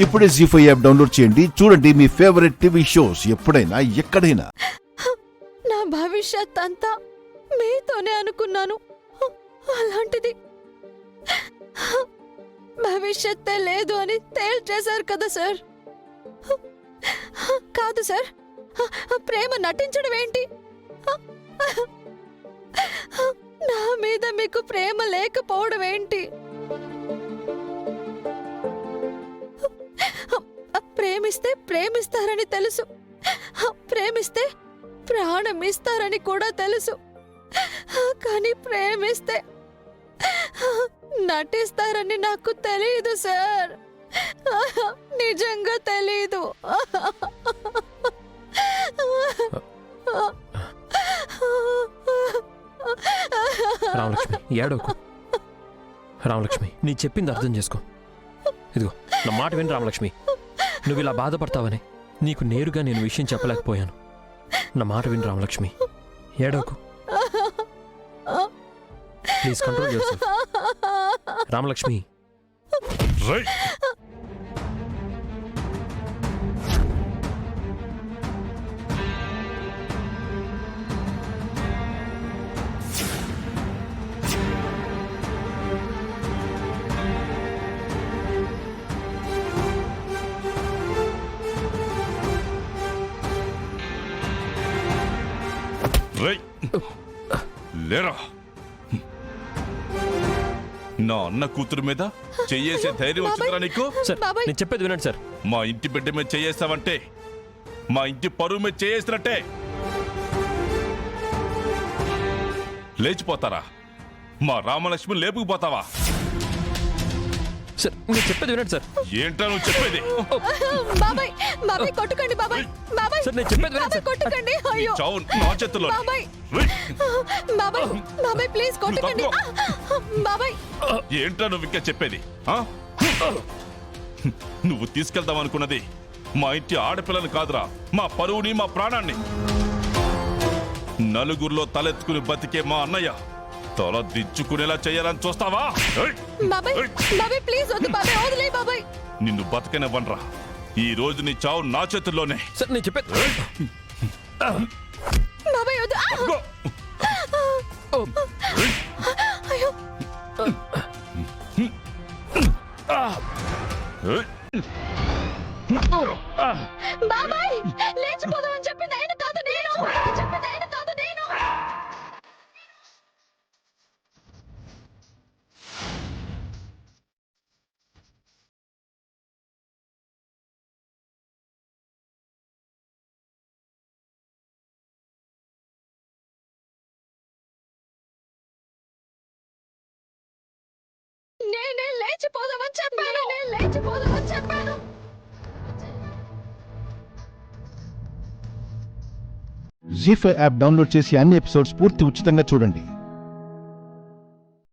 ఇప్పుడే జీ5 app download చేయండి. చూడండి మీ ఫేవరెట్ టీవీ షోస్ ఎప్పుడైనా ఎక్కడైనా. నా భవిష్యత్ అంతా మీతోనే అనుకున్నాను. అలాంటిది భవిష్యత్తే లేదు అని తేల్చేశారు కదా సార్. కాదు సార్, ప్రేమ నటించడం ఏంటి? నా మీద మీకు ప్రేమ లేకపోవడం ఏంటి? ప్రేమిస్తే ప్రేమిస్తారని తెలుసు, ప్రేమిస్తే ప్రాణం ఇస్తారని కూడా తెలుసు. కానీ ప్రేమిస్తే నటిస్తారని నాకు తెలియదు సార్. నిజంగా తెలీదు. రామలక్ష్మి ఏడోకు. రామలక్ష్మి నీ చెప్పింది అర్థం చేసుకో. ఇదిగో నా మాట విని రామలక్ష్మి. నువ్వు ఇలా బాధపడతావని నీకు నేరుగా నేను విషయం చెప్పలేకపోయాను. నా మాట విని రామలక్ష్మి, ఏడోకు. Please control yourself. రామలక్ష్మి లేరా, నా అన్న కూతురు మీద చెయ్యేసే ధైర్యం వచ్చిందిరా నీకు? సార్ నేను చెప్పేది వినండి సార్. మా ఇంటి బిడ్డ మీద చెయ్యేస్తావంటే మా ఇంటి పరువు మీద చెయ్యేసినట్టే. లేచిపోతారా? మా రామలక్ష్మి లేపుకుపోతావా? సార్ నేను చెప్పేది వినండి సార్. ఏంటా నువ్వు చెప్పేది? బాబాయ్ బాబాయ్ కొట్టుకండి బాబాయ్. బాబాయ్ సార్ నేను చెప్పేది వినండి సార్. కొట్టుకండి. అయ్యో చావు నా చేతుల్లో. బాబాయ్ బాబాయ్ బాబాయ్ ప్లీజ్ కొట్టుకండి. బాబాయ్ ఏంటా నువ్వు ఇంకా చెప్పేది? నువ్వు తీసుకెళ్దాం అనుకున్నది మా ఇంటి ఆడపిల్లని కాదురా, మా పరువుని, మా ప్రాణాన్ని. నలుగురిలో తలెత్తుకుని బతికే మా అన్నయ్య తల దించుకునేలా చేయాలని చూస్తావా? బాబాయ్ బాబాయ్ ప్లీజ్ వద్దు బాబాయ్, వదిలే బాబాయ్. నిన్ను బతకనివ్వనరా. ఈ రోజు నీ చావు నా చేతుల్లోనే. సార్ నేను చెప్పేది. బాబాయ్ వద్దు. అయ్యో బాబాయ్ లేచిపోదామని చెప్పింది ఆయన కాదు నేను. చెప్పింది ఆయన కాదు నేను. నేనే లేచిపోదామని చెప్పాను. నేను లేచిపోదామని చెప్పాను. జీ5 యాప్ డౌన్లోడ్ చేసి అన్ని ఎపిసోడ్స్ పూర్తి ఉచితంగా చూడండి.